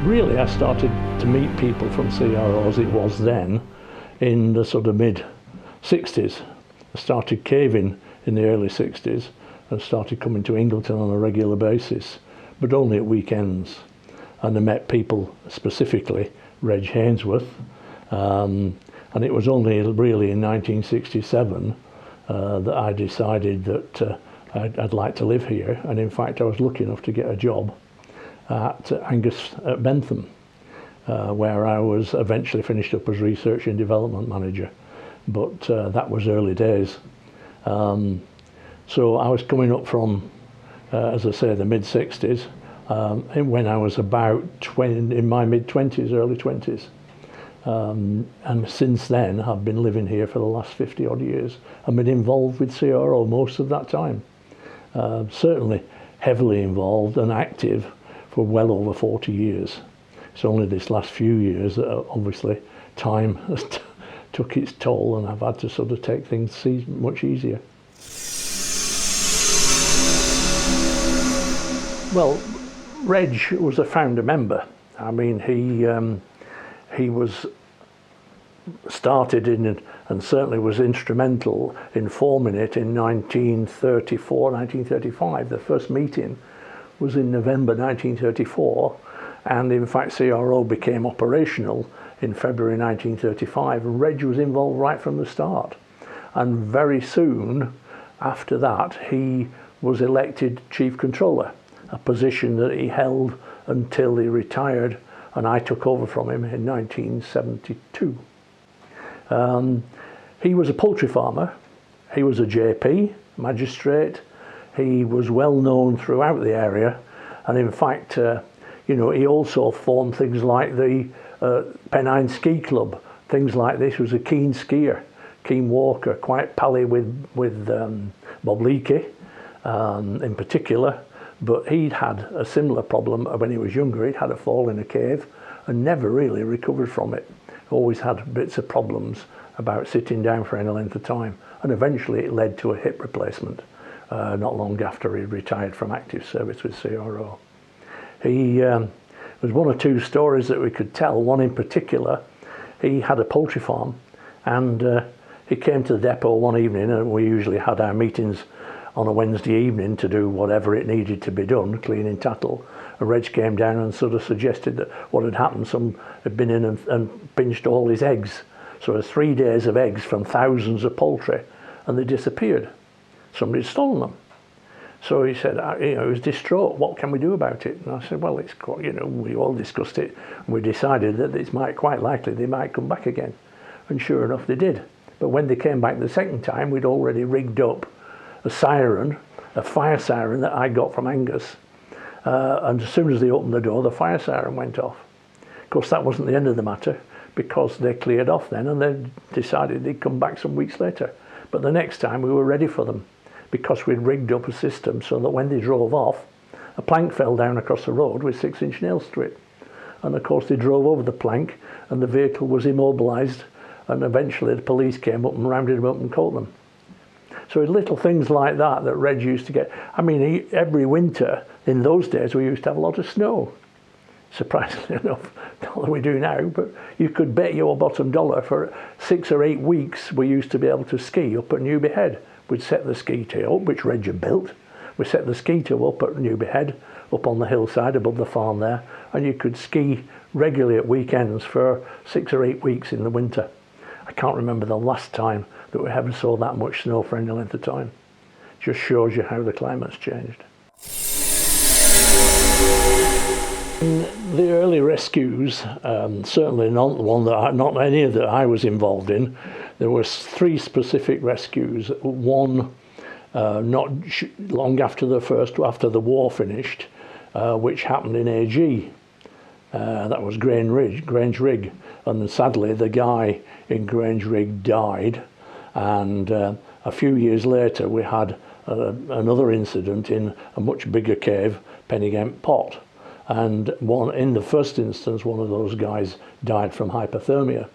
Really, I started to meet people from CRO as it was then in the sort of mid-60s. I started caving in the early 60s and started coming to Ingleton on a regular basis, but only at weekends. And I met people, specifically Reg Hainsworth, and it was only really in 1967 that I decided that I'd like to live here. And in fact, I was lucky enough to get a job at Angus at Bentham, where I was eventually finished up as research and development manager, but that was early days. So I was coming up from, as I say, the mid-60s, when I was about in my mid-20s, early 20s. And since then, I've been living here for the last 50 odd years. I've been involved with CRO most of that time. Certainly heavily involved and active for well over 40 years. It's only this last few years that obviously time has took its toll, and I've had to sort of take things much easier. Well, Reg was a founder member. I mean, he was started in and certainly was instrumental in forming it in 1934, 1935. The first meeting was in November 1934, and in fact CRO became operational in February 1935. Reg was involved right from the start, and very soon after that he was elected Chief Controller, a position that he held until he retired and I took over from him in 1972. He was a poultry farmer, he was a JP, magistrate. He was well known throughout the area, and in fact, he also formed things like the Pennine Ski Club, things like this. He was a keen skier, keen walker, quite pally with Bob Leakey in particular, but he'd had a similar problem when he was younger. He'd had a fall in a cave and never really recovered from it. Always had bits of problems about sitting down for any length of time, and eventually it led to a hip replacement. Not long after he retired from active service with CRO. There's one or two stories that we could tell. One in particular, he had a poultry farm, and he came to the depot one evening, and we usually had our meetings on a Wednesday evening to do whatever it needed to be done, cleaning cattle. And Reg came down and sort of suggested that what had happened, some had been in and pinched all his eggs. So it was 3 days of eggs from thousands of poultry, and they disappeared. Somebody had stolen them. So he said, he was distraught. What can we do about it? And I said, well, it's we all discussed it, and we decided that it's quite likely they might come back again. And sure enough, they did. But when they came back the second time, we'd already rigged up a siren, a fire siren that I got from Angus. And as soon as they opened the door, the fire siren went off. Of course, that wasn't the end of the matter, because they cleared off then, and they decided they'd come back some weeks later. But the next time we were ready for them, because we'd rigged up a system so that when they drove off, a plank fell down across the road with 6-inch nails to it. And of course they drove over the plank, and the vehicle was immobilised, and eventually the police came up and rounded them up and caught them. So little things like that Reg used to get. I mean, every winter in those days we used to have a lot of snow. Surprisingly enough, not that we do now, but you could bet your bottom dollar for 6 or 8 weeks we used to be able to ski up at Newby Head. We'd set the ski toe up, which Reg had built. We set the ski toe up at Newby Head, up on the hillside above the farm there, and you could ski regularly at weekends for 6 or 8 weeks in the winter. I can't remember the last time that we ever saw that much snow for any length of time. Just shows you how the climate's changed. In the early rescues, certainly not any that I was involved in, there were 3 specific rescues. One not long after the war finished, which happened in AG. That was Grange Rig, and sadly the guy in Grange Rig died, And a few years later we had another incident in a much bigger cave, Pennygent Pot, and in the first instance one of those guys died from hypothermia.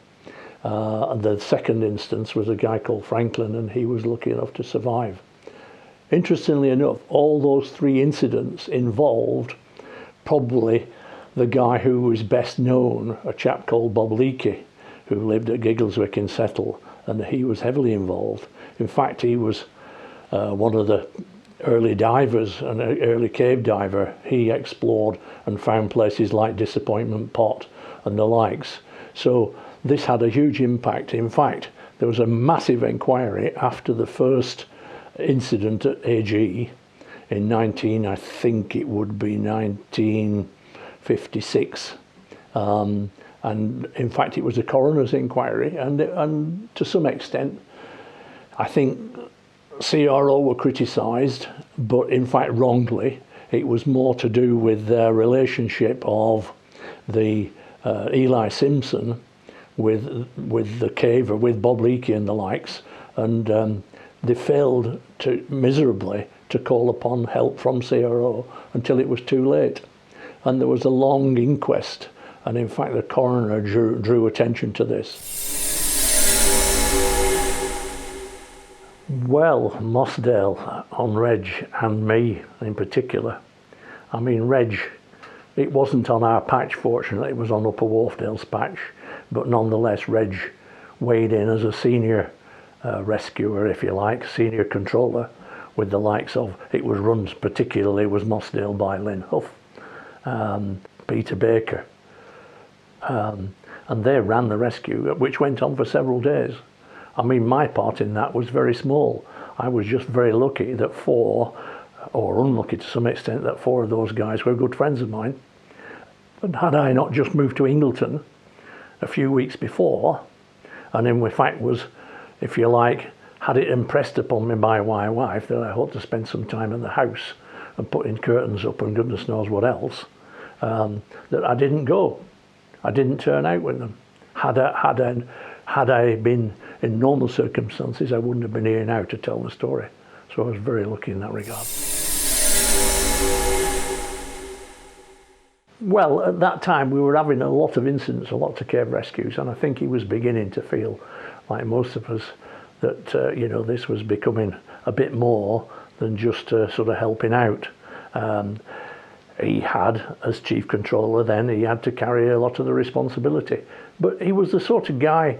The second instance was a guy called Franklin, and he was lucky enough to survive. Interestingly enough, all those three incidents involved probably the guy who was best known, a chap called Bob Leakey, who lived at Giggleswick in Settle, and he was heavily involved. In fact, he was one of the early divers, an early cave diver. He explored and found places like Disappointment Pot and the likes. So this had a huge impact. In fact, there was a massive inquiry after the first incident at AG in I think it would be 1956. And in fact, it was a coroner's inquiry, and to some extent, I think CRO were criticised, but in fact wrongly. It was more to do with their relationship of the Eli Simpson with the caver, with Bob Leakey and the likes, and they failed miserably to call upon help from CRO until it was too late. And there was a long inquest, and in fact the coroner drew attention to this. Well, Mossdale on Reg and me in particular. I mean, Reg, it wasn't on our patch, fortunately, it was on Upper Wharfdale's patch, but nonetheless Reg weighed in as a senior rescuer, if you like, senior controller, with the likes of, it was run particularly, was Mossdale by Lynn Huff, Peter Baker, and they ran the rescue, which went on for several days. I mean, my part in that was very small. I was just very lucky that or unlucky to some extent, that four of those guys were good friends of mine. And had I not just moved to Ingleton a few weeks before, and in fact was, if you like, had it impressed upon me by my wife that I ought to spend some time in the house and putting curtains up and goodness knows what else, that I didn't go. I didn't turn out with them. Had I been in normal circumstances, I wouldn't have been here now to tell the story. So I was very lucky in that regard. Well, at that time we were having a lot of incidents, a lot of cave rescues, and I think he was beginning to feel, like most of us, that this was becoming a bit more than just sort of helping out. He had, as chief controller then, he had to carry a lot of the responsibility. But he was the sort of guy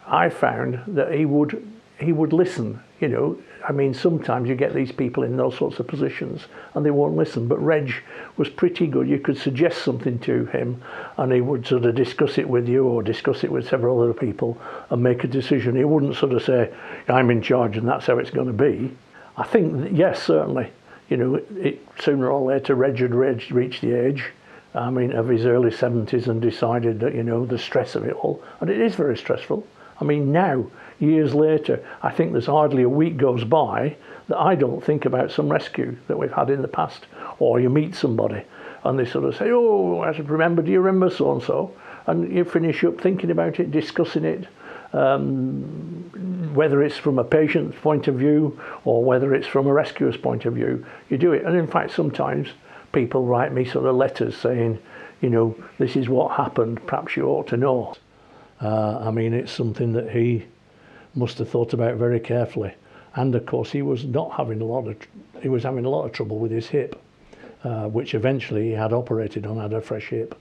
I found that he would listen. I mean, sometimes you get these people in those sorts of positions and they won't listen. But Reg was pretty good. You could suggest something to him and he would sort of discuss it with you or discuss it with several other people and make a decision. He wouldn't sort of say, I'm in charge and that's how it's going to be. I think, yes, certainly. Sooner or later, Reg had reached the age, of his early 70s and decided that, the stress of it all. And it is very stressful. I mean, now, years later, I think there's hardly a week goes by that I don't think about some rescue that we've had in the past. Or you meet somebody and they sort of say, oh, I remember, do you remember so-and-so? And you finish up thinking about it, discussing it, whether it's from a patient's point of view or whether it's from a rescuer's point of view, you do it. And in fact, sometimes people write me sort of letters saying, this is what happened, perhaps you ought to know. It's something that he must have thought about very carefully. And of course, he was having a lot of trouble with his hip, which eventually he had operated on, had a fresh hip.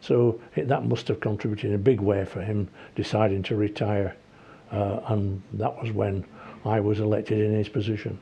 So that must have contributed in a big way for him deciding to retire. And that was when I was elected in his position.